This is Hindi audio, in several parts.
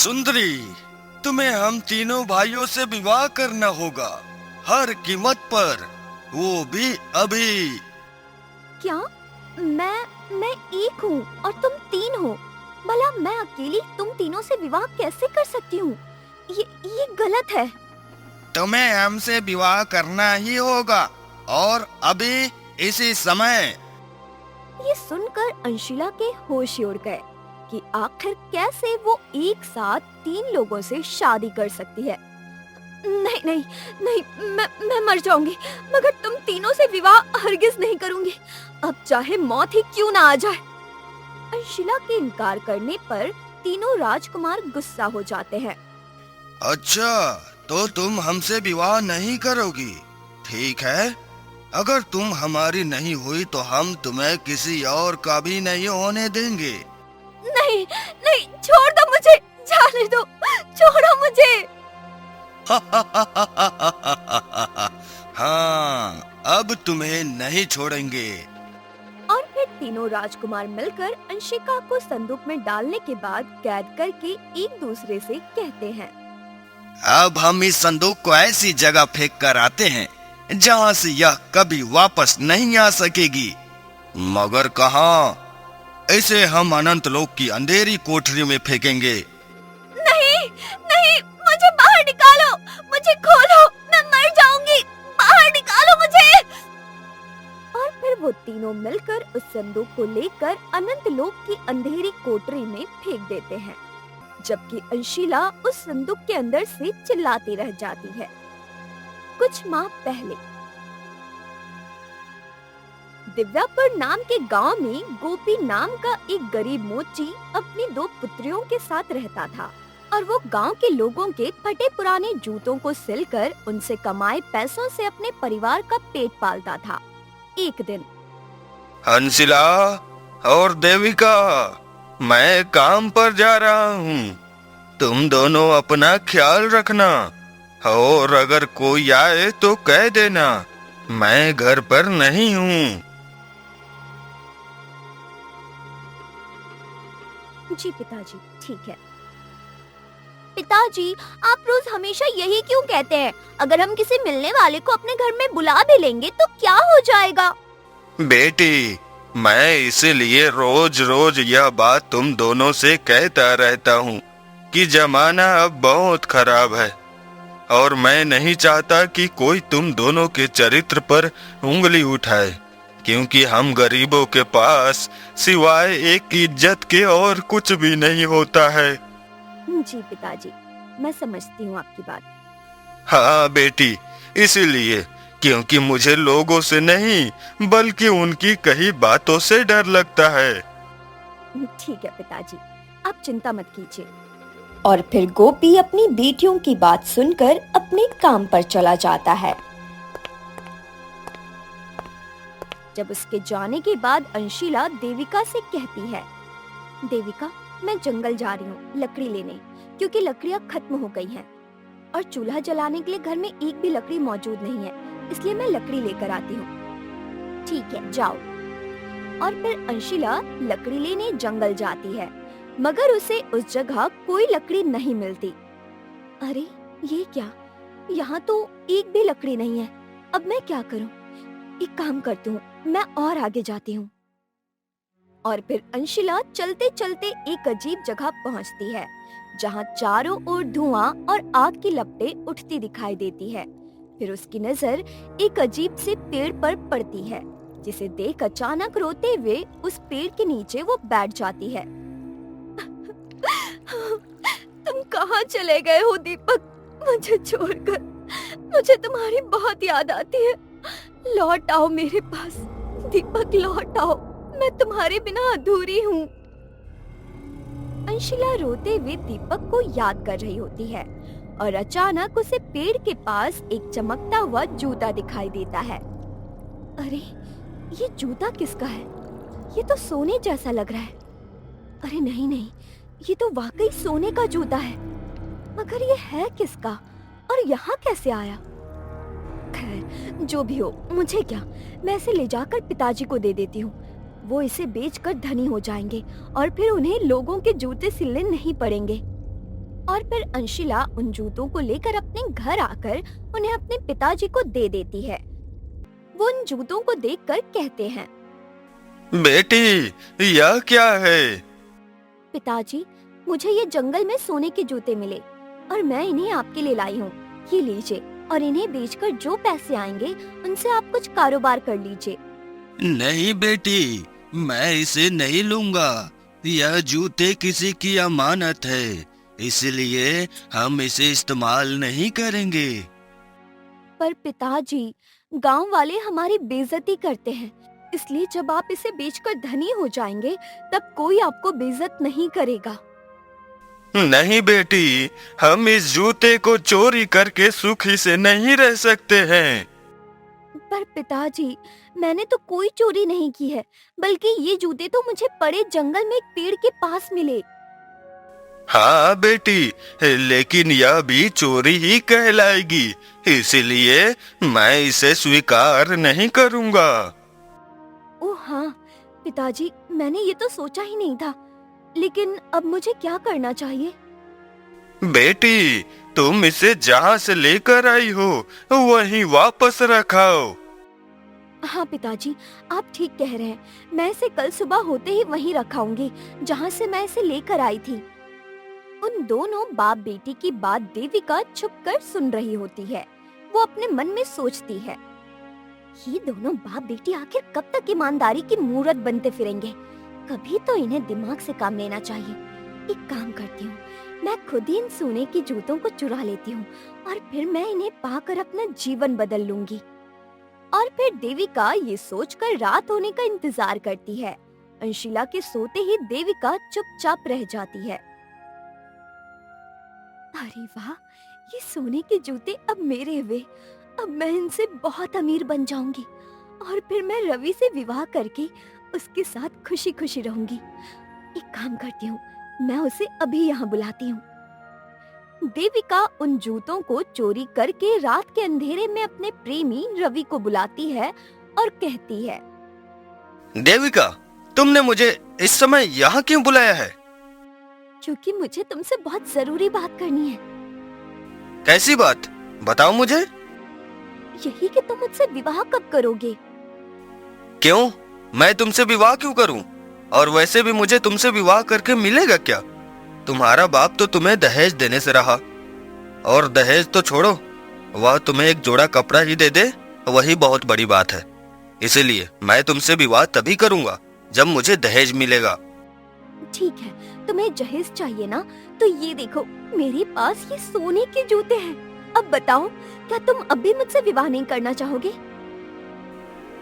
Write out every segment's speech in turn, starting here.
सुंदरी, तुम्हें हम तीनों भाइयों से विवाह करना होगा, हर कीमत पर, वो भी अभी। क्या? मैं एक हूँ और तुम तीन हो। भला मैं अकेली तुम तीनों से विवाह कैसे कर सकती हूँ? ये गलत है। तुम्हें हमसे विवाह करना ही होगा, और अभी, इसी समय। ये सुनकर अंशिला के होश उड़ गए कि आखिर कैसे वो एक साथ तीन लोगों से शादी कर सकती है। नहीं नहीं नहीं, मैं मर जाऊंगी, मगर तुम तीनों से विवाह हरगिज नहीं करूंगी, अब चाहे मौत ही क्यों ना आ जाए। अंशिला के इनकार करने पर तीनों राजकुमार गुस्सा हो जाते हैं। अच्छा, तो तुम हमसे विवाह नहीं करोगी? ठीक है, अगर तुम हमारी नहीं हुई तो हम तुम्हें किसी और का भी नहीं होने देंगे। नहीं नहीं, छोड़ दो मुझे, जाने दो, छोड़ो मुझे। हाँ, अब तुम्हें नहीं छोड़ेंगे। और फिर तीनों राजकुमार मिलकर अंशिका को संदूक में डालने के बाद कैद करके एक दूसरे से कहते हैं, अब हम इस संदूक को ऐसी जगह फेंक कर आते हैं जहाँ से यह कभी वापस नहीं आ सकेगी। मगर कहाँ? इसे हम अनंत लोक की अंधेरी कोठरी में फेंकेंगे। नहीं नहीं, मुझे बाहर निकालो, मुझे खोलो, मैं मर जाऊंगी, बाहर निकालो मुझे। और फिर वो तीनों मिलकर उस संदूक को लेकर अनंत लोक की अंधेरी कोठरी में फेंक देते हैं, जबकि अंशिला उस संदूक के अंदर से चिल्लाती रह जाती है। कुछ माह पहले दिव्यापुर नाम के गांव में गोपी नाम का एक गरीब मोची अपनी दो पुत्रियों के साथ रहता था, और वो गांव के लोगों के फटे पुराने जूतों को सिलकर उनसे कमाए पैसों से अपने परिवार का पेट पालता था। एक दिन हंसिला और देविका, मैं काम पर जा रहा हूँ, तुम दोनों अपना ख्याल रखना, और अगर कोई आए तो कह देना मैं घर पर नहीं हूँ। जी पिताजी, ठीक है। पिताजी, आप रोज हमेशा यही क्यों कहते हैं? अगर हम किसी मिलने वाले को अपने घर में बुला भी लेंगे तो क्या हो जाएगा? बेटी, मैं इसीलिए रोज रोज यह बात तुम दोनों से कहता रहता हूँ कि जमाना अब बहुत खराब है, और मैं नहीं चाहता कि कोई तुम दोनों के चरित्र पर उंगली उठाए, क्योंकि हम गरीबों के पास सिवाय एक इज्जत के और कुछ भी नहीं होता है। जी पिताजी, मैं समझती हूँ आपकी बात। हाँ बेटी, इसीलिए, क्योंकि मुझे लोगों से नहीं बल्कि उनकी कही बातों से डर लगता है। ठीक है पिताजी, आप चिंता मत कीजिए। और फिर गोपी अपनी बेटियों की बात सुनकर अपने काम पर चला जाता है। जब उसके जाने के बाद अंशिला देविका से कहती है, देविका, मैं जंगल जा रही हूँ लकड़ी लेने, क्योंकि लकड़ियाँ खत्म हो गई हैं, और चूल्हा जलाने के लिए घर में एक भी लकड़ी मौजूद नहीं है, इसलिए मैं लकड़ी लेकर आती हूँ। ठीक है, जाओ। और फिर अंशिला लकड़ी लेने जंगल जाती है, मगर उसे उस जगह कोई लकड़ी नहीं मिलती। अरे ये क्या, यहाँ तो एक भी लकड़ी नहीं है, अब मैं क्या करूँ? एक काम करती हूँ, मैं और आगे जाती हूँ। और फिर अंशिला चलते चलते एक अजीब जगह पहुँचती है, जहाँ चारों ओर धुआं और आग की लपटें उठती दिखाई देती है। फिर उसकी नजर एक अजीब से पेड़ पर पड़ती है, जिसे देख अचानक रोते हुए उस पेड़ के नीचे वो बैठ जाती है। तुम कहाँ चले गए हो दीपक, मुझे छोड़कर? मुझे तुम्हारी बहुत याद आती है, लौट आओ मेरे पास। दीपक, लौट आओ, मैं तुम्हारे बिना अधूरी हूँ। अंशिला रोते हुए दीपक को याद कर रही होती है, और अचानक उसे पेड़ के पास एक चमकता हुआ जूता दिखाई देता है। अरे ये जूता किसका है? ये तो सोने जैसा लग रहा है। अरे नहीं नहीं, ये तो वाकई सोने का जूता है, मगर ये है किसका और यहाँ कैसे आया? खैर जो भी हो, मुझे क्या, मैं इसे ले जाकर पिताजी को दे देती हूँ। वो इसे बेचकर धनी हो जाएंगे और फिर उन्हें लोगों के जूते सिलने नहीं पड़ेंगे। और फिर अंशिला उन जूतों को लेकर अपने घर आकर उन्हें अपने पिताजी को दे देती है। वो उन जूतों को देखकर कहते हैं, बेटी यह क्या है? पिताजी, मुझे ये जंगल में सोने के जूते मिले और मैं इन्हें आपके लिए लाई हूँ। ये लीजिए और इन्हें बेचकर जो पैसे आएंगे उनसे आप कुछ कारोबार कर लीजिए। नहीं बेटी, मैं इसे नहीं लूंगा। यह जूते किसी की अमानत है, इसलिए हम इसे इस्तेमाल नहीं करेंगे। पर पिताजी, गांव वाले हमारी बेइज्जती करते हैं, इसलिए जब आप इसे बेचकर धनी हो जाएंगे तब कोई आपको बेइज्जत नहीं करेगा। नहीं बेटी, हम इस जूते को चोरी करके सुखी से नहीं रह सकते हैं। पर पिताजी, मैंने तो कोई चोरी नहीं की है, बल्कि ये जूते तो मुझे पड़े जंगल में एक पेड़ के पास मिले। हाँ बेटी, लेकिन यह भी चोरी ही कहलाएगी, इसलिए मैं इसे स्वीकार नहीं करूँगा। ओह हाँ पिताजी, मैंने ये तो सोचा ही नहीं था, लेकिन अब मुझे क्या करना चाहिए? बेटी, तुम इसे जहाँ से लेकर आई हो वहीं वापस रखाओ। हाँ पिताजी, आप ठीक कह रहे हैं। मैं इसे कल सुबह होते ही वहीं रखाऊंगी जहाँ से मैं इसे लेकर आई थी। उन दोनों बाप बेटी की बात देविका छुपकर सुन रही होती है। वो अपने मन में सोचती है, ये दोनों बाप बेटी आखिर कब तक ईमानदारी की मूरत बनते फिरेंगे? कभी तो इन्हें दिमाग से काम लेना चाहिए। एक काम करती हूँ, मैं खुद ही इन सोने के जूतों को चुरा लेती हूँ और फिर मैं इन्हें पाकर अपना जीवन बदल लूंगी। और फिर देविका ये सोचकर रात होने का इंतजार करती है। अंशिला के सोते ही देविका चुपचाप रह जाती है। अरे वाह, ये सोने के जूते अब मेरे हुए। अब मैं इनसे बहुत अमीर बन जाऊंगी और फिर मैं रवि से विवाह करके उसके साथ खुशी खुशी रहूंगी। एक काम करती हूँ, मैं उसे अभी यहाँ बुलाती हूँ। देविका उन जूतों को चोरी करके रात के अंधेरे में अपने प्रेमी रवि को बुलाती है और कहती है, देविका, तुमने मुझे इस समय यहाँ क्यों बुलाया है? क्योंकि मुझे तुमसे बहुत जरूरी बात करनी है। कैसी बात? बताओ मुझे। यही कि तुम मुझसे विवाह कब करोगे? क्यों? मैं तुमसे विवाह क्यों करूं? और वैसे भी मुझे तुमसे विवाह करके मिलेगा क्या? तुम्हारा बाप तो तुम्हें दहेज देने से रहा, और दहेज तो छोड़ो, वह तुम्हें एक जोड़ा कपड़ा ही दे दे, वही बहुत बड़ी बात है। इसीलिए मैं तुमसे विवाह तभी करूंगा जब मुझे दहेज मिलेगा। ठीक है, तुम्हें दहेज चाहिए ना, तो ये देखो, मेरे पास ये सोने के जूते हैं। अब बताओ, क्या तुम अब भी मुझसे विवाह नहीं करना चाहोगे?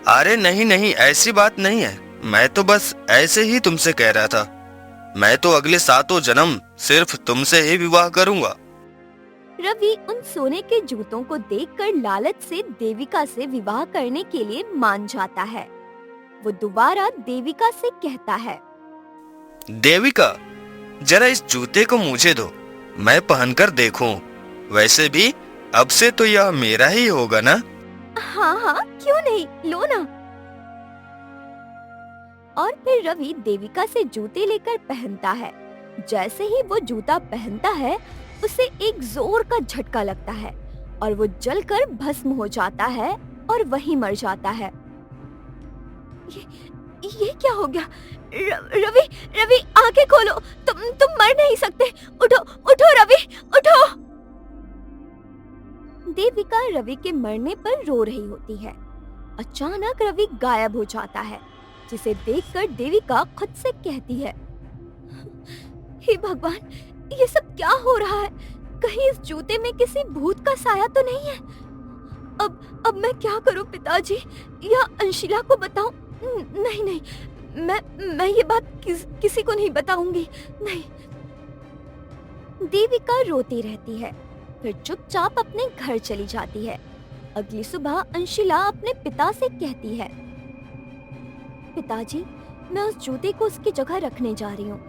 अरे नहीं नहीं, ऐसी बात नहीं है। मैं तो बस ऐसे ही तुमसे कह रहा था। मैं तो अगले 7 जन्म सिर्फ तुमसे ही विवाह करूंगा। रवि उन सोने के जूतों को देखकर लालच से देविका से विवाह करने के लिए मान जाता है। वो दोबारा देविका से कहता है, देविका, जरा इस जूते को मुझे दो, मैं पहनकर देखूं। वैसे भी अब से तो यह मेरा ही होगा ना? हाँ हाँ, क्यों नहीं, लो ना। और फिर रवि देविका से जूते लेकर पहनता है। जैसे ही वो जूता पहनता है, उसे एक जोर का झटका लगता है और वो जलकर भस्म हो जाता है और वहीं मर जाता है। ये क्या हो गया? रवि, रवि, आंखें खोलो, तुम मर नहीं सकते। उठो, उठो रवि, उठो। देविका रवि के मरने पर रो रही होती है। अचानक रवि गायब हो जाता है, जिसे देखकर देविका खुद से कहती है, हे भगवान, ये सब क्या हो रहा है? कहीं इस जूते में किसी भूत का साया तो नहीं है? अब मैं क्या करूं पिताजी, या अंशिला को बताऊं? नहीं नहीं, मैं ये बात किसी को नहीं बताऊंगी, नहीं। देविका रोती रहती है, फिर चुपचाप अपने घर चली जाती है। अगली सुबह अंशिला अपने पिता से कहती है, पिताजी, मैं उस जूते को उसकी जगह रखने जा रही हूँ।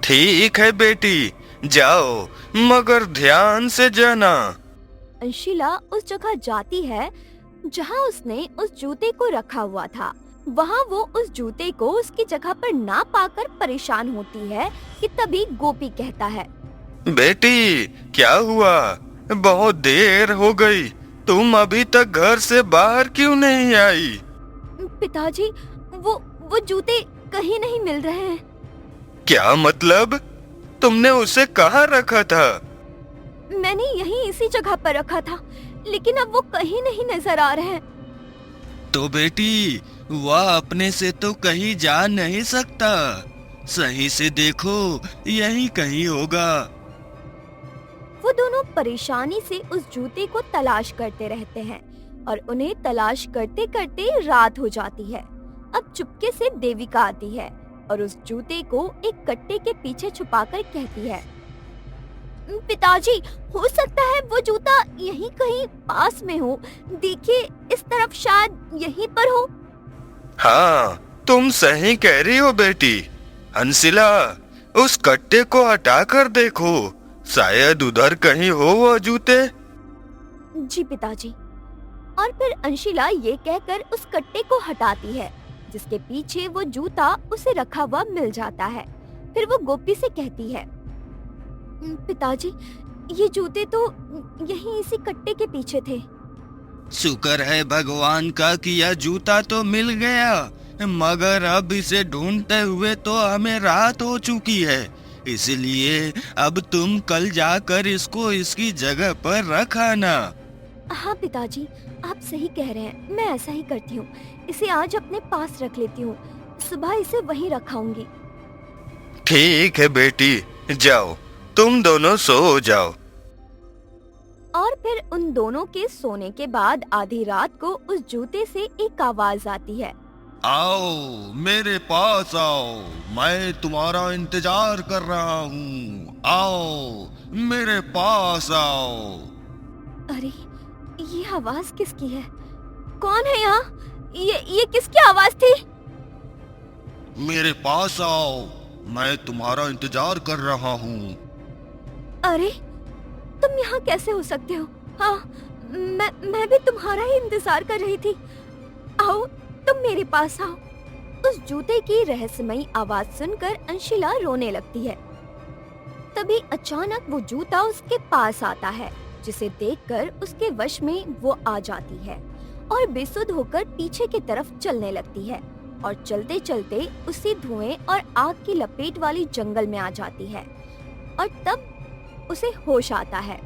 ठीक है बेटी, जाओ, मगर ध्यान से जाना। अंशिला उस जगह जाती है जहाँ उसने उस जूते को रखा हुआ था। वहाँ वो उस जूते को उसकी जगह पर ना पाकर परेशान होती है कि तभी गोपी कहता है, बेटी, क्या हुआ? बहुत देर हो गई, तुम अभी तक घर से बाहर क्यों नहीं आई? पिताजी, वो जूते कहीं नहीं मिल रहे हैं। क्या मतलब? तुमने उसे कहाँ रखा था? मैंने यहीं इसी जगह पर रखा था, लेकिन अब वो कहीं नहीं नजर आ रहे हैं। तो बेटी, वह अपने से तो कहीं जा नहीं सकता। सही से देखो, यहीं कहीं होगा। वो दोनों परेशानी से उस जूते को तलाश करते रहते हैं और उन्हें तलाश करते करते रात हो जाती है। अब चुपके से देविका आती है और उस जूते को एक कट्टे के पीछे छुपाकर कहती है, पिताजी, हो सकता है वो जूता यहीं कहीं पास में हो। देखिए, इस तरफ शायद यहीं पर हो। हाँ, तुम सही कह रही हो बेटी। हंसिला, उस कट्टे को हटाकर देखो, शायद उधर कहीं हो वो जूते। जी पिताजी। और फिर अंशिला ये कहकर उस कट्टे को हटाती है, जिसके पीछे वो जूता उसे रखा हुआ मिल जाता है। फिर वो गोपी से कहती है, पिताजी, ये जूते तो यहीं इसी कट्टे के पीछे थे। शुक्र है भगवान का कि यह जूता तो मिल गया, मगर अब इसे ढूंढते हुए तो हमें रात हो चुकी है। इसलिए अब तुम कल जाकर इसको इसकी जगह पर रख आना। हाँ पिताजी, आप सही कह रहे हैं, मैं ऐसा ही करती हूँ। इसे आज अपने पास रख लेती हूँ, सुबह इसे वहीं रखाऊंगी। ठीक है बेटी, जाओ, तुम दोनों सो जाओ। और फिर उन दोनों के सोने के बाद आधी रात को उस जूते से एक आवाज आती है, आओ मेरे पास आओ, मैं तुम्हारा इंतजार कर रहा हूँ। आओ मेरे पास आओ। अरे, ये आवाज किसकी है? कौन है यहाँ? ये किसकी आवाज थी? मेरे पास आओ, मैं तुम्हारा इंतजार कर रहा हूँ। अरे, तुम यहाँ कैसे हो सकते हो? हाँ, मैं भी तुम्हारा ही इंतजार कर रही थी। आओ, तुम मेरे पास आओ। उस जूते की रहस्यमयी आवाज सुनकर अंशिला रोने लगती है। तभी अचानक वो जूता उसके पास आता है, जिसे देखकर उसके वश में वो आ जाती है और बेसुध होकर पीछे की तरफ चलने लगती है और चलते चलते उसी धुएं और आग की लपेट वाली जंगल में आ जाती है। और तब उसे होश आता है।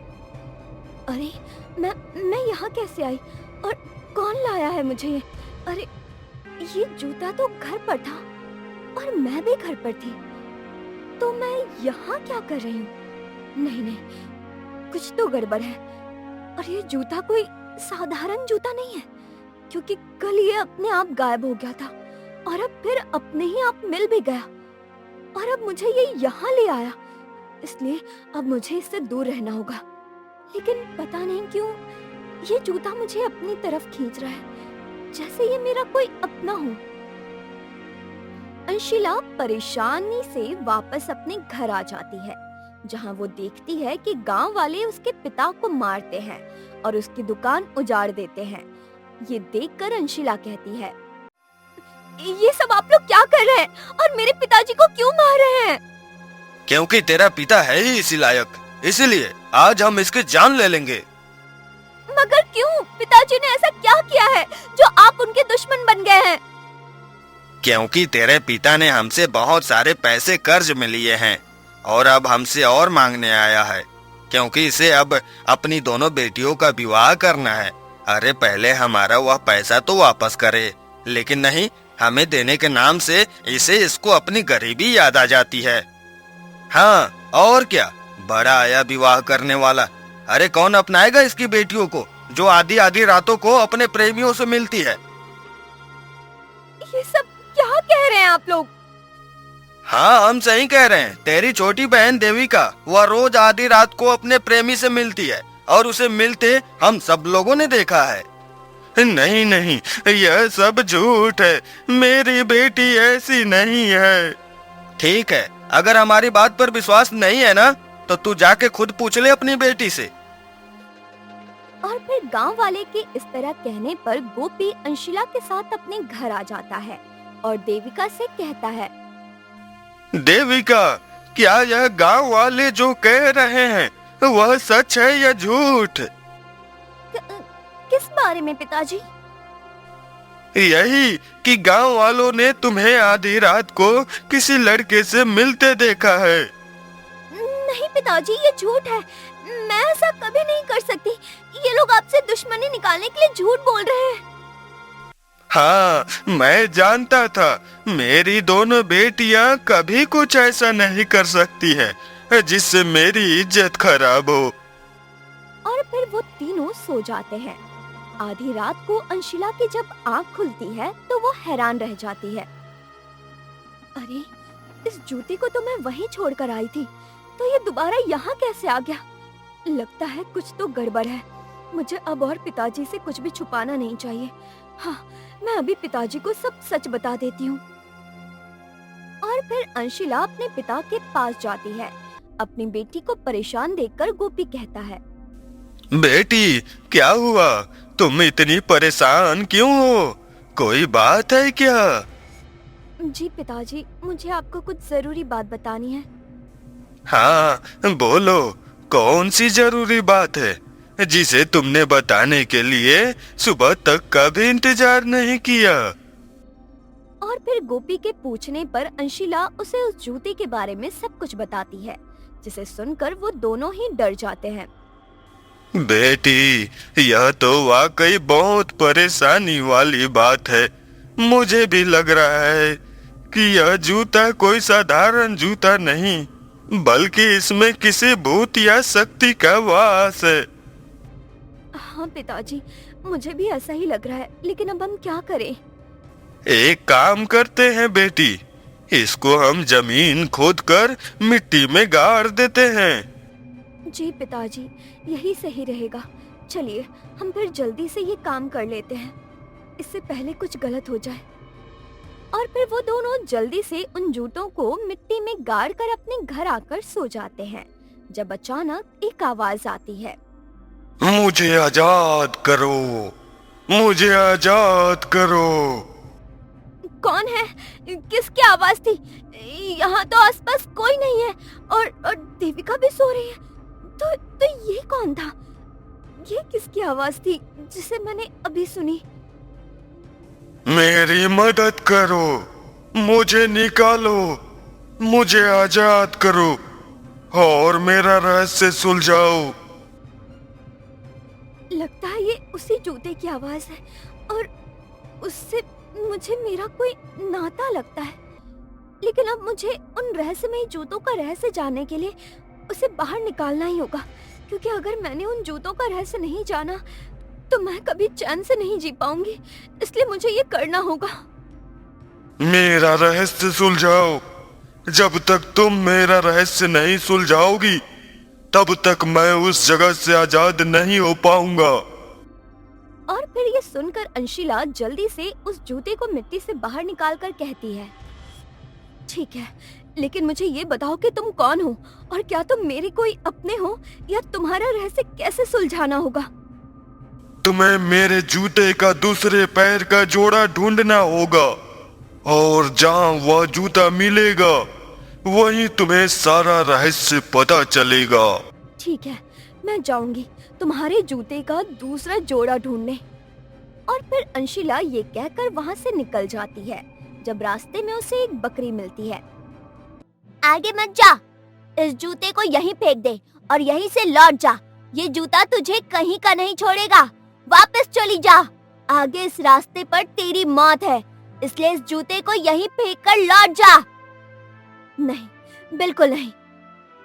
अरे, मैं यहाँ कैसे आई और कौन लाया है मुझे ये? अरे, ये जूता तो घर पर था और मैं भी घर पर थी, तो मैं यहाँ क्या कर रही हूँ? नहीं, कुछ तो गड़बड़ है। और ये जूता कोई साधारण जूता नहीं है, क्योंकि कल ये अपने आप गायब हो गया था और अब फिर अपने ही आप मिल भी गया और अब मुझे ये यहाँ ले आया। इसलिए अब मुझे इससे दूर रहना होगा। लेकिन पता नहीं क्यों ये जूता मुझे अपनी तरफ खींच रहा है, जैसे ये मेरा कोई अपना हो। अंशिला परेशानी से वापस अपने घर आ जाती है, जहां वो देखती है कि गांव वाले उसके पिता को मारते हैं और उसकी दुकान उजाड़ देते हैं। ये देखकर अंशिला कहती है, ये सब आप लोग क्या कर रहे हैं और मेरे पिताजी को क्यों मार रहे हैं? क्योंकि तेरा पिता है ही इसी लायक, इसलिए आज हम इसकी जान ले लेंगे। मगर क्यों? पिताजी ने ऐसा क्या किया है जो आप उनके दुश्मन बन गए हैं? क्योंकि तेरे पिता ने हमसे बहुत सारे पैसे कर्ज में लिए हैं और अब हमसे और मांगने आया है, क्योंकि इसे अब अपनी दोनों बेटियों का विवाह करना है। अरे, पहले हमारा वह पैसा तो वापस करे, लेकिन नहीं, हमें देने के नाम से इसको अपनी गरीबी याद आ जाती है। हाँ, और क्या, बड़ा आया विवाह करने वाला। अरे, कौन अपनाएगा इसकी बेटियों को जो आधी आधी रातों को अपने प्रेमियों से मिलती है? ये सब क्या कह रहे हैं आप लोग? हाँ, हम सही कह रहे हैं। तेरी छोटी बहन देविका, वह रोज आधी रात को अपने प्रेमी से मिलती है और उसे मिलते हम सब लोगों ने देखा है। नहीं, यह सब झूठ है, मेरी बेटी ऐसी नहीं है। ठीक है, अगर हमारी बात पर विश्वास नहीं है ना, तो तू जाके खुद पूछ ले अपनी बेटी से। और फिर गांव वाले के इस तरह कहने पर गोपी अंशिला के साथ अपने घर आ जाता है और देविका से कहता है, देविका, क्या यह गांव वाले जो कह रहे हैं वह सच है या झूठ? किस बारे में पिताजी? यही कि गांव वालों ने तुम्हें आधी रात को किसी लड़के से मिलते देखा है। नहीं पिताजी, ये झूठ है। मैं ऐसा कभी नहीं कर सकती। ये लोग आपसे दुश्मनी निकालने के लिए झूठ बोल रहे हैं। हाँ, मैं जानता था मेरी दोनों बेटियां कभी कुछ ऐसा नहीं कर सकती है जिससे मेरी इज्जत खराब हो। और फिर वो तीनों सो जाते हैं। आधी रात को अंशिला की जब आँख खुलती है तो वो हैरान रह जाती है। अरे, इस जूते को तो मैं वहीं छोड़कर आई थी, तो ये दोबारा यहाँ कैसे आ गया? लगता है कुछ तो गड़बड़ है। मुझे अब और पिताजी से कुछ भी छुपाना नहीं चाहिए। हाँ, मैं अभी पिताजी को सब सच बता देती हूँ। और फिर अंशिला अपने पिता के पास जाती है। अपनी बेटी को परेशान देखकर गोपी कहता है, बेटी, क्या हुआ? तुम इतनी परेशान क्यों हो? कोई बात है क्या? जी पिताजी, मुझे आपको कुछ जरूरी बात बतानी है। हाँ, बोलो, कौन सी जरूरी बात है जिसे तुमने बताने के लिए सुबह तक का भी इंतजार नहीं किया? और फिर गोपी के पूछने पर अंशिला उसे उस जूते के बारे में सब कुछ बताती है, जिसे सुनकर वो दोनों ही डर जाते हैं। बेटी, यह तो वाकई बहुत परेशानी वाली बात है। मुझे भी लग रहा है कि यह जूता कोई साधारण जूता नहीं, बल्कि इसमें किसी भूत या शक्ति का वास है। हाँ पिताजी, मुझे भी ऐसा ही लग रहा है, लेकिन अब हम क्या करें? एक काम करते हैं बेटी, इसको हम जमीन खोदकर मिट्टी में गाड़ देते हैं। जी पिताजी, यही सही रहेगा। चलिए, हम फिर जल्दी से ये काम कर लेते हैं, इससे पहले कुछ गलत हो जाए। और फिर वो दोनों जल्दी से उन जूतों को मिट्टी में गाड़ कर अपने घर आकर सो जाते हैं, जब अचानक एक आवाज आती है, मुझे आजाद करो, मुझे आजाद करो। कौन है? किसकी आवाज थी? यहाँ तो आसपास कोई नहीं है, और देविका भी सो रही है। तो ये कौन था? ये किसकी आवाज थी जिसे मैंने अभी सुनी? मेरी मदद करो, मुझे निकालो, मुझे आजाद करो और मेरा रहस्य सुलझाओ। लगता है ये उसी जूते की आवाज है, और उससे मुझे मेरा कोई नाता लगता है। लेकिन अब मुझे उन रहस्यमयी जूतों का रहस्य जानने के लिए उसे बाहर निकालना ही होगा, क्योंकि अगर मैंने उन जूतों का रहस्य नहीं जाना तो मैं कभी चैन से नहीं जी पाऊंगी। इसलिए मुझे ये करना होगा। मेरा रहस्य सुलझाओ। जब तक तुम मेरा रहस्य नहीं सुलझाओगी, तब तक मैं उस जगह से आजाद नहीं हो पाऊंगा। और फिर ये सुनकर अंशिला जल्दी से उस जूते को मिट्टी से बाहर निकालकर कहती है, ठीक है, लेकिन मुझे ये बताओ कि तुम कौन हो, और क्या तुम मेरे कोई अपने हो, या तुम्हारा रहस्य कैसे सुलझाना होगा? तुम्हें मेरे जूते का दूसरे पैर का जोड़ा ढूंढना होगा, और जहाँ वह जूता मिलेगा वहीं तुम्हें सारा रहस्य पता चलेगा। ठीक है, मैं जाऊंगी तुम्हारे जूते का दूसरा जोड़ा ढूंढने। और फिर अंशिला ये कहकर वहाँ से निकल जाती है, जब रास्ते में उसे एक बकरी मिलती है। आगे मत जा, इस जूते को यहीं फेंक दे और यहीं से लौट जा। ये जूता तुझे कहीं का नहीं छोड़ेगा, वापस चली जा। आगे इस रास्ते पर तेरी मौत है, इसलिए इस जूते को यहीं फेंक कर लौट जा। नहीं, बिल्कुल नहीं,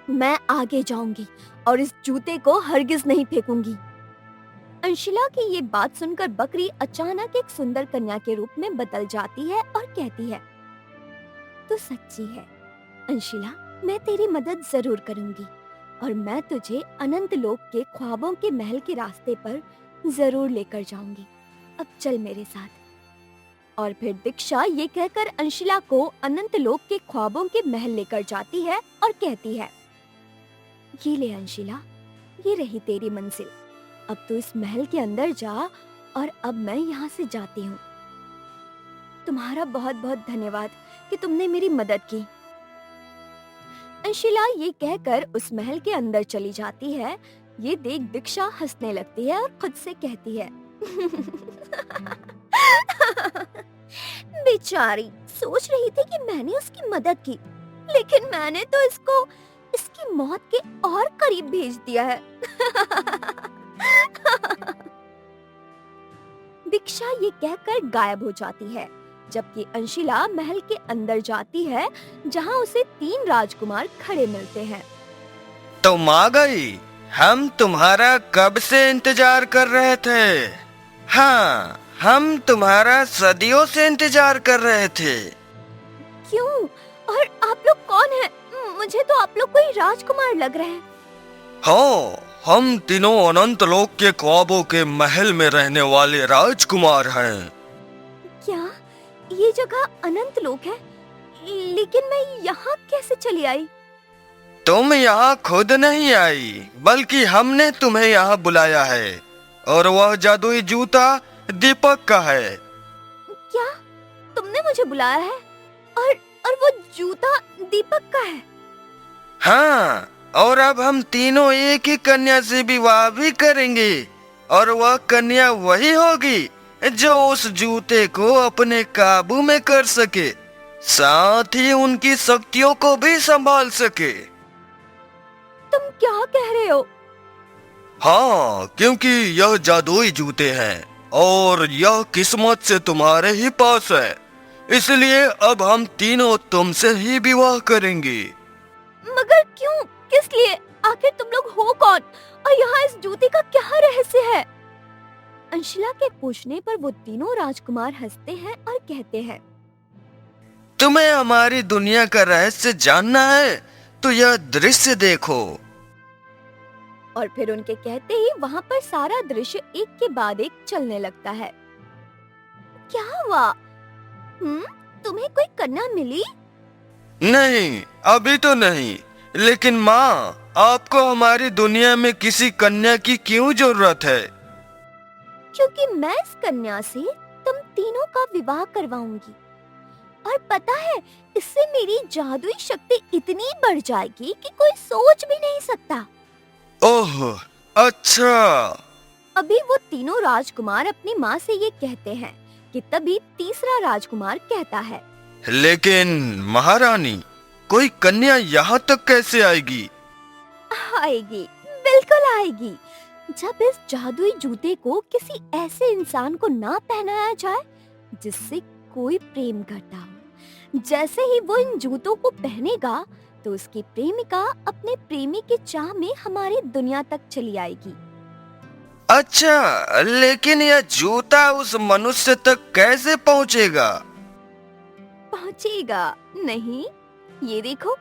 मैं आगे जाऊंगी और इस जूते को हरगिज नहीं फेंकूंगी। अंशिला की ये बात सुनकर बकरी अचानक एक सुंदर कन्या के रूप में बदल जाती है और कहती है, तू सच्ची है अंशिला, मैं तेरी मदद जरूर करूंगी और मैं तुझे अनंत लोक के ख्वाबों के महल के रास्ते पर जरूर लेकर जाऊंगी। अब चल मेरे साथ। और फिर दीक्षा ये कहकर अंशिला को अनंत लोक के ख्वाबों के महल लेकर जाती है और कहती है, ये ले अंशिला, ये रही तेरी मंजिल। अब तू इस महल के अंदर जा और अब मैं यहाँ से जाती हूँ। तुम्हारा बहुत बहुत धन्यवाद कि तुमने मेरी मदद की। अंशिला ये कहकर उस महल के अंदर चली जाती है। ये देख दीक्षा हंसने लगती है और खुद से कहती है बेचारी, सोच रही थी कि मैंने उसकी मदद की, लेकिन मैंने तो इसको इसकी मौत के और करीब भेज दिया है। दीक्षा ये कहकर गायब हो जाती है, जबकि अंशिला महल के अंदर जाती है, जहां उसे 3 राजकुमार खड़े मिलते हैं। तुम आ गई। हम तुम्हारा कब से इंतजार कर रहे थे। हाँ, हम तुम्हारा सदियों से इंतजार कर रहे थे। क्यों? और आप लोग कौन हैं? मुझे तो आप लोग कोई राजकुमार लग रहे हैं। हाँ, हम तीनों अनंत लोक के ख्वाबों के महल में रहने वाले राजकुमार हैं। क्या ये जगह अनंत लोक है? लेकिन मैं यहाँ कैसे चली आई? तुम यहाँ खुद नहीं आई, बल्कि हमने तुम्हें यहाँ बुलाया है। और वह जादुई जूता दीपक का है। क्या तुमने मुझे बुलाया है? और वो जूता दीपक का है? हाँ, और अब हम तीनों एक ही कन्या से विवाह भी करेंगे। और वह कन्या वही होगी जो उस जूते को अपने काबू में कर सके, साथ ही उनकी शक्तियों को भी संभाल सके। तुम क्या कह रहे हो? हाँ, क्योंकि यह जादुई जूते हैं और यह किस्मत से तुम्हारे ही पास है, इसलिए अब हम तीनों तुमसे ही विवाह करेंगे। मगर क्यों? किस लिए? आखिर तुम लोग हो कौन? और यहाँ इस जूते का क्या रहस्य है? अंशिला के पूछने पर वो तीनों राजकुमार हंसते हैं और कहते हैं, तुम्हें हमारी दुनिया का रहस्य जानना है तो यह दृश्य देखो। और फिर उनके कहते ही वहाँ पर सारा दृश्य एक के बाद एक चलने लगता है। क्या हुआ? तुम्हें कोई कन्या मिली? नहीं, अभी तो नहीं, लेकिन माँ, आपको हमारी दुनिया में किसी कन्या की क्यों जरूरत है? क्योंकि मैं इस कन्या से तुम तीनों का विवाह करवाऊंगी। और पता है, इससे मेरी जादुई शक्ति इतनी बढ़ जाएगी कि कोई सोच भी नहीं सकता। ओह, अच्छा। अभी वो तीनों राजकुमार अपनी माँ से ये कहते हैं कि तभी तीसरा राजकुमार कहता है, लेकिन महारानी, कोई कन्या यहाँ तक कैसे आएगी? आएगी, बिल्कुल आएगी। जब इस जादुई जूते को किसी ऐसे इंसान को ना पहनाया जाए जिससे कोई प्रेम करता हो, जैसे ही वो इन जूतों को पहनेगा तो उसकी प्रेमिका अपने प्रेमी के चाह में हमारी दुनिया तक चली आएगी। अच्छा, लेकिन यह जूता उस मनुष्य तक कैसे पहुँचेगा? पहुँचेगा नहीं, ये देखो।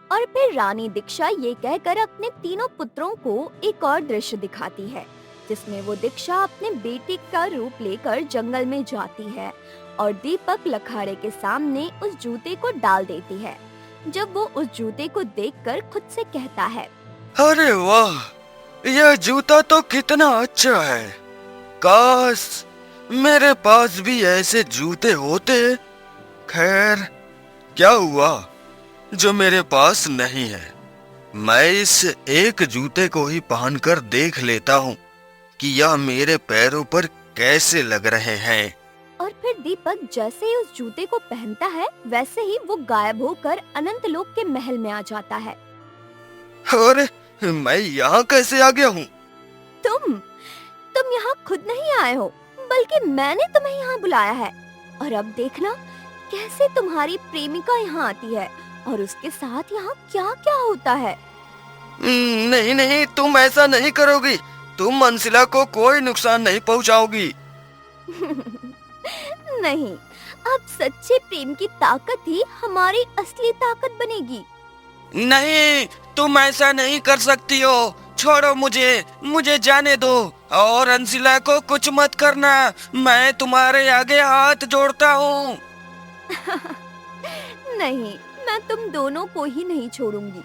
और फिर रानी दीक्षा ये कहकर अपने तीनों पुत्रों को एक और दृश्य दिखाती है, जिसमें वो दीक्षा अपने बेटे का रूप लेकर जंगल में जाती है और दीपक लखाड़े के सामने उस जूते को डाल देती है। जब वो उस जूते को देखकर खुद से कहता है, अरे वाह, यह जूता तो कितना अच्छा है। काश मेरे पास भी ऐसे जूते होते। खैर, क्या हुआ जो मेरे पास नहीं है। मैं इस एक जूते को ही पहनकर देख लेता हूँ कि यह मेरे पैरों पर कैसे लग रहे हैं। और फिर दीपक जैसे ही उस जूते को पहनता है, वैसे ही वो गायब होकर अनंत लोक के महल में आ जाता है। अरे, मैं यहाँ कैसे आ गया हूँ? तुम यहाँ खुद नहीं आए हो, बल्कि मैंने तुम्हें यहाँ बुलाया है। और अब देखना कैसे तुम्हारी प्रेमिका यहाँ आती है और उसके साथ यहाँ क्या क्या होता है। नहीं नहीं, तुम ऐसा नहीं करोगी। तुम अंशिला को कोई नुकसान नहीं पहुँचाओगी। नहीं, अब सच्चे प्रेम की ताकत ही हमारी असली ताकत बनेगी। नहीं, तुम ऐसा नहीं कर सकती हो। छोड़ो मुझे जाने दो और अंशिला को कुछ मत करना। मैं तुम्हारे आगे हाथ जोड़ता हूँ। नहीं, मैं तुम दोनों को ही नहीं छोड़ूंगी।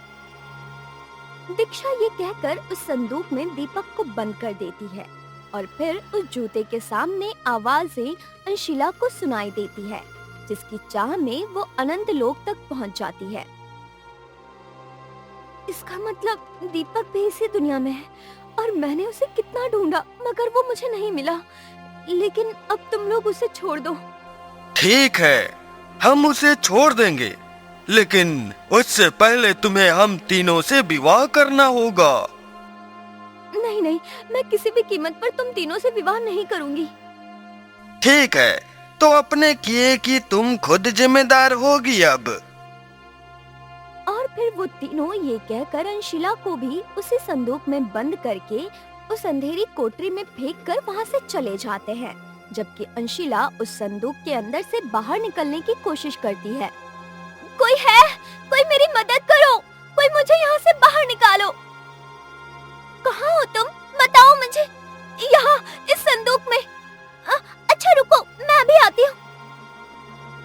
दीक्षा ये कहकर उस संदूक में दीपक को बंद कर देती है और फिर उस जूते के सामने आवाजें अंशिला को सुनाई देती है, जिसकी चाह में वो अनंत लोक तक पहुंच जाती है। इसका मतलब दीपक भी इसी दुनिया में है और मैंने उसे कितना ढूंढा मगर वो मुझे नहीं मिला। लेकिन अब तुम लोग उसे छोड़ दो। ठीक है, हम उसे छोड़ देंगे, लेकिन उससे पहले तुम्हें हम तीनों से विवाह करना होगा। नहीं नहीं, मैं किसी भी कीमत पर तुम तीनों से विवाह नहीं करूंगी। ठीक है, तो अपने किए की तुम खुद जिम्मेदार होगी अब। और फिर वो तीनों ये कहकर अंशिला को भी उसी संदूक में बंद करके उस अंधेरी कोठरी में फेंक कर वहाँ से चले जाते हैं, जबकि अंशिला उस संदूक के अंदर से बाहर निकलने की कोशिश करती है। कोई है? कोई मेरी मदद करो, कोई मुझे यहाँ से बाहर निकालो। कहाँ हो तुम? बताओ मुझे। यहाँ इस संदूक में। अच्छा रुको, मैं अभी आती हूँ।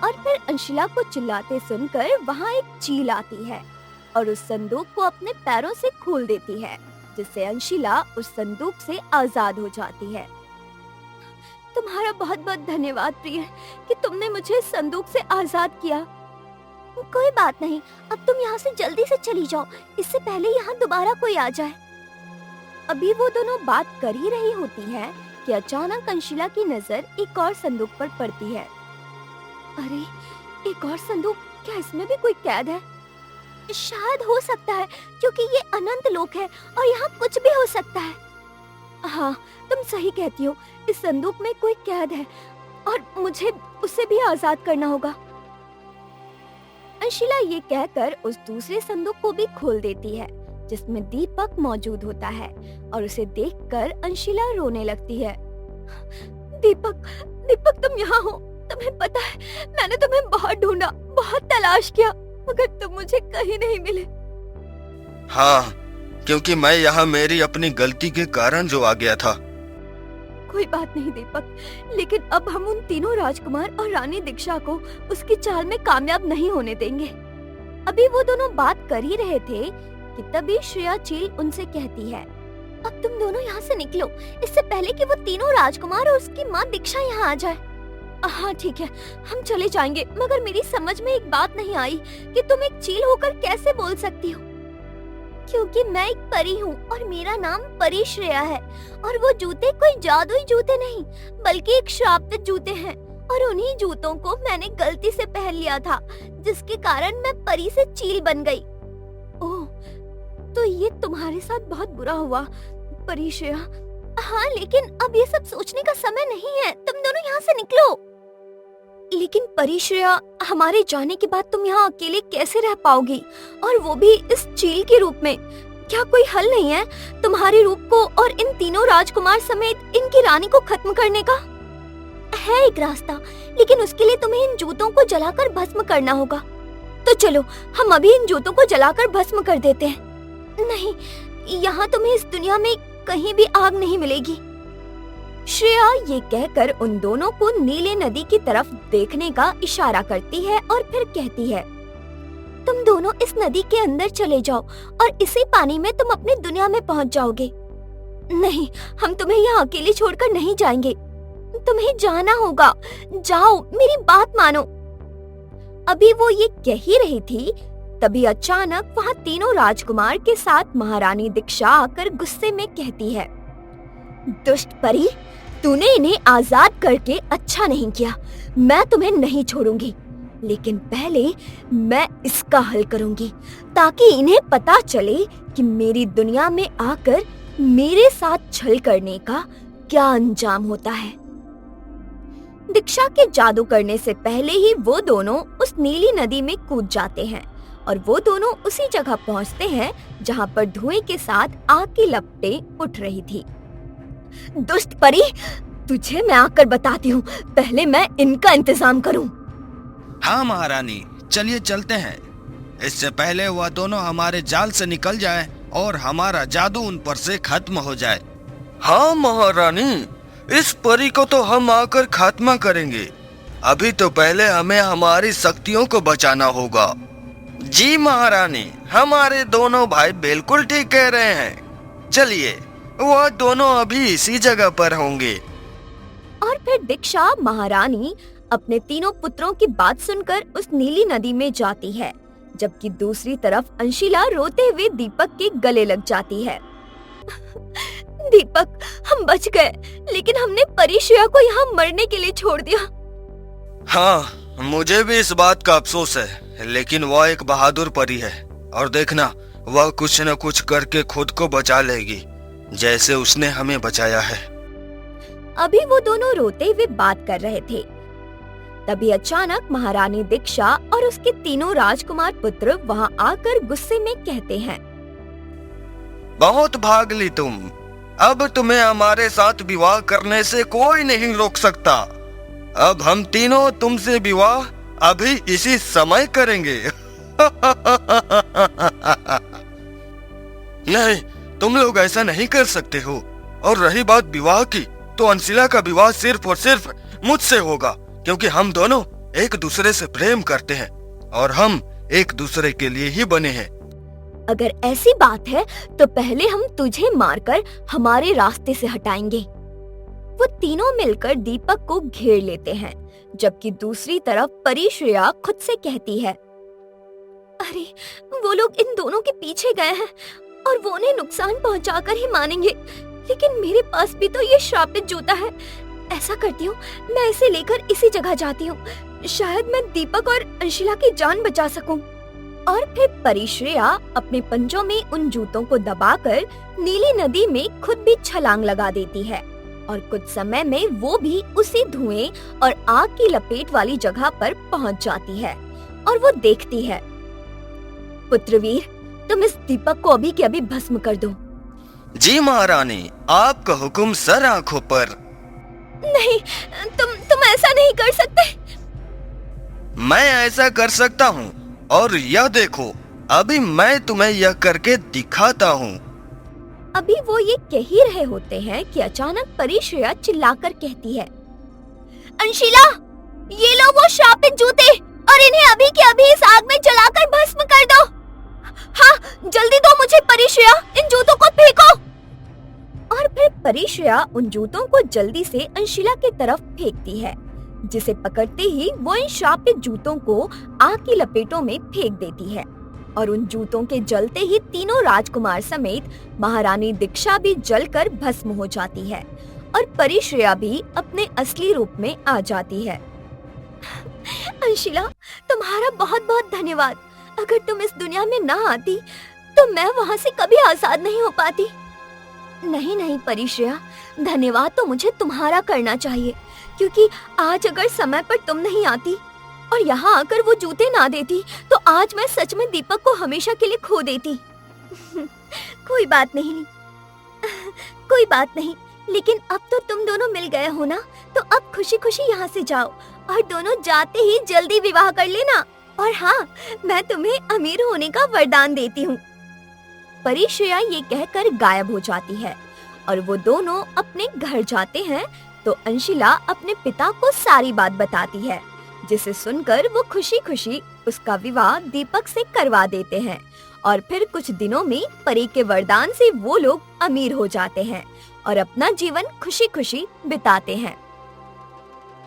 और फिर अंशिला को चिल्लाते सुनकर वहाँ एक चील आती है और उस संदूक को अपने पैरों से खोल देती है, जिससे अंशिला उस संदूक से आजाद हो जाती है। तुम्हारा बहुत बहुत धन्यवाद प्रिय कि तुमने मुझे इस संदूक से आजाद किया। कोई बात नहीं, अब तुम यहाँ से जल्दी से चली जाओ, इससे पहले यहाँ दोबारा कोई आ जाए। अभी वो दोनों बात कर ही रही होती हैं कि अचानक अंशिला की नजर एक और संदूक पर पड़ती है। अरे, एक और संदूक? क्या इसमें भी कोई कैद है? शायद हो सकता है, क्योंकि ये अनंत लोक है और यहाँ कुछ भी हो सकता है। हाँ, तुम सही कहती हो, इस संदूक में कोई कैद है और मुझे उसे भी आजाद करना होगा। अंशिला ये कहकर उस दूसरे संदूक को भी खोल देती है, जिसमें दीपक मौजूद होता है, और उसे देखकर अंशिला रोने लगती है। दीपक, दीपक तुम यहाँ हो। तुम्हें पता है, मैंने तुम्हें बहुत ढूंढा, बहुत तलाश किया, मगर तुम मुझे कहीं नहीं मिले। हाँ, क्योंकि मैं यहाँ मेरी अपनी गलती के कारण जो आ गया था। कोई बात नहीं दीपक, लेकिन अब हम उन तीनों राजकुमार और रानी दीक्षा को उसकी चाल में कामयाब नहीं होने देंगे। अभी वो दोनों बात कर ही रहे थे कि तभी श्रेया चील उनसे कहती है, अब तुम दोनों यहाँ से निकलो, इससे पहले कि वो तीनों राजकुमार और उसकी माँ दीक्षा यहाँ आ जाए। हाँ ठीक है, हम चले जाएंगे, मगर मेरी समझ में एक बात नहीं आई कि तुम एक चील होकर कैसे बोल सकती हो। क्योंकि मैं एक परी हूँ और मेरा नाम परी श्रेया है, और वो जूते कोई जादुई जूते नहीं, बल्कि एक श्रापित जूते हैं, और उन्हीं जूतों को मैंने गलती से पहन लिया था, जिसके कारण मैं परी से चील बन गई। ओह, तो ये तुम्हारे साथ बहुत बुरा हुआ परी श्रेया। हाँ, लेकिन अब ये सब सोचने का समय नहीं है, तुम दोनों यहाँ से निकलो। लेकिन परी श्रेया, हमारे जाने के बाद तुम यहाँ अकेले कैसे रह पाओगी, और वो भी इस चील के रूप में? क्या कोई हल नहीं है तुम्हारे रूप को और इन तीनों राजकुमार समेत इनकी रानी को खत्म करने का? है एक रास्ता, लेकिन उसके लिए तुम्हें इन जूतों को जलाकर भस्म करना होगा। तो चलो, हम अभी इन जूतों को जलाकर भस्म कर देते हैं। नहीं, यहाँ तुम्हें इस दुनिया में कहीं भी आग नहीं मिलेगी। श्रेया ये कहकर उन दोनों को नीले नदी की तरफ देखने का इशारा करती है और फिर कहती है, तुम दोनों इस नदी के अंदर चले जाओ और इसी पानी में तुम अपनी दुनिया में पहुंच जाओगे। नहीं, हम तुम्हें यहाँ अकेले छोड़कर नहीं जाएंगे, तुम्हें जाना होगा। जाओ, मेरी बात मानो। अभी वो ये कह ही रही थी, तभी अचानक वहाँ तीनों राजकुमार के साथ महारानी दीक्षा आकर गुस्से में कहती है, दुष्ट परी, तूने इन्हें आजाद करके अच्छा नहीं किया। मैं तुम्हें नहीं छोड़ूंगी, लेकिन पहले मैं इसका हल करूंगी, ताकि इन्हें पता चले कि मेरी दुनिया में आकर मेरे साथ छल करने का क्या अंजाम होता है। दीक्षा के जादू करने से पहले ही वो दोनों उस नीली नदी में कूद जाते हैं, और वो दोनों उसी जगह पहुंचते हैं जहां पर धुएं के साथ आग की लपटें उठ रही थी। दुष्ट परी, तुझे मैं आकर बताती हूँ, पहले मैं इनका इंतजाम करूँ। हाँ महारानी, चलिए चलते हैं। इससे पहले वह दोनों हमारे जाल से निकल जाए और हमारा जादू उन पर से खत्म हो जाए। हाँ महारानी, इस परी को तो हम आकर खात्मा करेंगे। अभी तो पहले हमें हमारी शक्तियों को बचाना होगा। जी महारानी, हमारे दोनों भाई बिल्कुल ठीक कह रहे हैं। चलिए, वह दोनों अभी इसी जगह पर होंगे। और फिर दीक्षा महारानी अपने तीनों पुत्रों की बात सुनकर उस नीली नदी में जाती है, जबकि दूसरी तरफ अंशिला रोते हुए दीपक के गले लग जाती है। दीपक, हम बच गए, लेकिन हमने परिश्रेया को यहाँ मरने के लिए छोड़ दिया। हाँ, मुझे भी इस बात का अफसोस है, लेकिन वह एक बहादुर परी है और देखना, वह कुछ न कुछ करके खुद को बचा लेगी, जैसे उसने हमें बचाया है। अभी वो दोनों रोते हुए बात कर रहे थे, तभी अचानक महारानी दीक्षा और उसके तीनों राजकुमार पुत्र वहाँ आकर गुस्से में कहते हैं, बहुत भाग ली तुम, अब तुम्हें हमारे साथ विवाह करने से कोई नहीं रोक सकता। अब हम तीनों तुमसे विवाह अभी इसी समय करेंगे। नहीं, तुम लोग ऐसा नहीं कर सकते हो। और रही बात विवाह की, तो अंशिला का विवाह सिर्फ और सिर्फ मुझसे होगा, क्योंकि हम दोनों एक दूसरे से प्रेम करते हैं और हम एक दूसरे के लिए ही बने हैं। अगर ऐसी बात है तो पहले हम तुझे मारकर हमारे रास्ते से हटाएंगे। वो तीनों मिलकर दीपक को घेर लेते हैं, जबकि दूसरी तरफ परिश्रेया खुद से कहती है, अरे वो लोग इन दोनों के पीछे गए हैं और वो उन्हें नुकसान पहुंचाकर ही मानेंगे, लेकिन मेरे पास भी तो ये श्रापित जूता है। ऐसा करती हूँ, मैं इसे लेकर इसी जगह जाती हूँ, शायद मैं दीपक और अंशिला की जान बचा सकूं। और फिर परिश्रेया अपने पंजों में उन जूतों को दबाकर नीली नदी में खुद भी छलांग लगा देती है और कुछ समय में वो भी उसी धुएं और आग की लपेट वाली जगह पर पहुंच जाती है और वो देखती है, पुत्रवीर, तुम इस दीपक को अभी के अभी भस्म कर दो। जी महारानी, आपका हुक्म सर आंखों पर। नहीं, तुम ऐसा नहीं कर सकते। मैं ऐसा कर सकता हूँ, और यह देखो, अभी मैं तुम्हें यह करके दिखाता हूँ। अभी वो ये कह ही रहे होते हैं कि अचानक परिश्रेया चिल्लाकर कहती है, अंशिला, ये लो वो श्रापित जूते और इन्हें अभी के अभी इस आग में जलाकर भस्म कर दो। हाँ, जल्दी दो मुझे परिश्रेया, इन जूतों को फेंको। और फिर परिश्रेया उन जूतों को जल्दी से अंशिला की तरफ फेंकती है, जिसे पकड़ते ही वो इन श्रापित जूतों को आग की लपेटों में फेंक देती है और उन जूतों के जलते ही तीनों राजकुमार समेत महारानी दीक्षा भी जलकर भस्म हो जाती है और परिश्रेया भी अपने असली रूप में आ जाती है। अंशिला, तुम्हारा बहुत बहुत धन्यवाद। अगर तुम इस दुनिया में ना आती तो मैं वहाँ से कभी आजाद नहीं हो पाती। नहीं परिश्रेया, धन्यवाद तो मुझे तुम्हारा करना चाहिए, क्योंकि आज अगर समय पर तुम नहीं आती और यहाँ आकर वो जूते ना देती तो आज मैं सच में दीपक को हमेशा के लिए खो देती। कोई बात नहीं, लेकिन अब तो तुम दोनों मिल गए हो ना, तो अब खुशी खुशी यहाँ से जाओ और दोनों जाते ही जल्दी विवाह कर लेना। और हाँ, मैं तुम्हें अमीर होने का वरदान देती हूँ। परिश्रेया ये कहकर गायब हो जाती है और वो दोनों अपने घर जाते हैं तो अंशिला अपने पिता को सारी बात बताती है, जिसे सुनकर वो खुशी खुशी उसका विवाह दीपक से करवा देते हैं और फिर कुछ दिनों में परी के वरदान से वो लोग अमीर हो जाते हैं और अपना जीवन खुशी खुशी बिताते हैं।